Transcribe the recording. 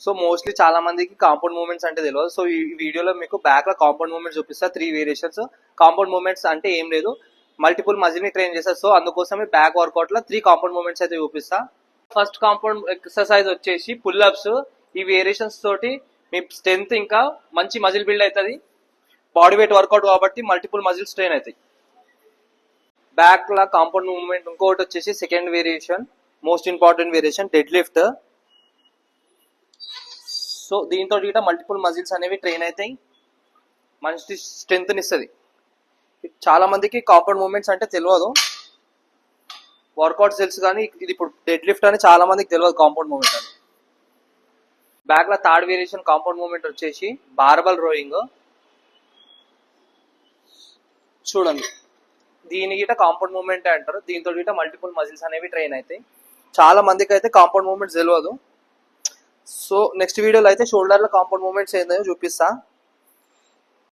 So mostly చాలా మందికి compound movements అంటే తెలియదు. సో ఈ వీడియోలో మీకు బ్యాక్ లో కాంపౌండ్ మూవ్మెంట్స్ చూపిస్తా, 3 వేరియేషన్స్. కాంపౌండ్ మూవ్మెంట్స్ అంటే ఏం లేదు, మల్టిపుల్ మజిల్ ని ట్రైన్ చేస్తారు. సో అందుకోసమే బ్యాక్ వర్కౌట్ లో 3 కాంపౌండ్ మూవ్మెంట్స్ అయితే చూపిస్తా. ఫస్ట్ కాంపౌండ్ ఎక్సర్సైజ్ వచ్చేసి పుల్ అప్స్. ఈ వేరియేషన్స్ తోటి మీ స్ట్రెంత్ ఇంకా మంచి మజిల్ బిల్డ్ అవుతుంది. బాడీ వెయిట్ వర్కౌట్ కాబట్టి మల్టిపుల్ మజిల్స్ ట్రైన్ అవుతాయి. బ్యాక్ లా కాంపౌండ్ మూవ్మెంట్ ఇంకోటి వచ్చేసి second variation, most important variation, dead lift. So దీంతో గిట్ట మల్టిపుల్ మజిల్స్ అనేవి ట్రైన్ అవుతాయి, మంచి స్ట్రెంత్ ఇస్తుంది. చాలా మందికి కాంపౌండ్ మూవ్మెంట్స్ అంటే తెలియదు, వర్కౌట్స్ తెలుసు కానీ ఇది ఇప్పుడు డెడ్ లిఫ్ట్ అని చాలా మందికి తెలియదు కాంపౌండ్ మూవ్మెంట్ అని. బ్యాక్ లో థర్డ్ వేరియేషన్ కాంపౌండ్ మూవ్మెంట్ వచ్చేసి బార్బల్ రోయింగ్. చూడండి, దీని గిట కాంపౌండ్ మూవ్మెంట్ అంటారు. దీంతో గిట మల్టిపుల్ మజిల్స్ అనేవి ట్రైన్ అవుతాయి. చాలా మందికి అయితే కాంపౌండ్ మూవ్మెంట్స్ తెలియదు. సో నెక్స్ట్ వీడియోలో అయితే షోల్డర్ లో కాంపౌండ్ మూవ్మెంట్స్ ఏందో చూపిస్తా.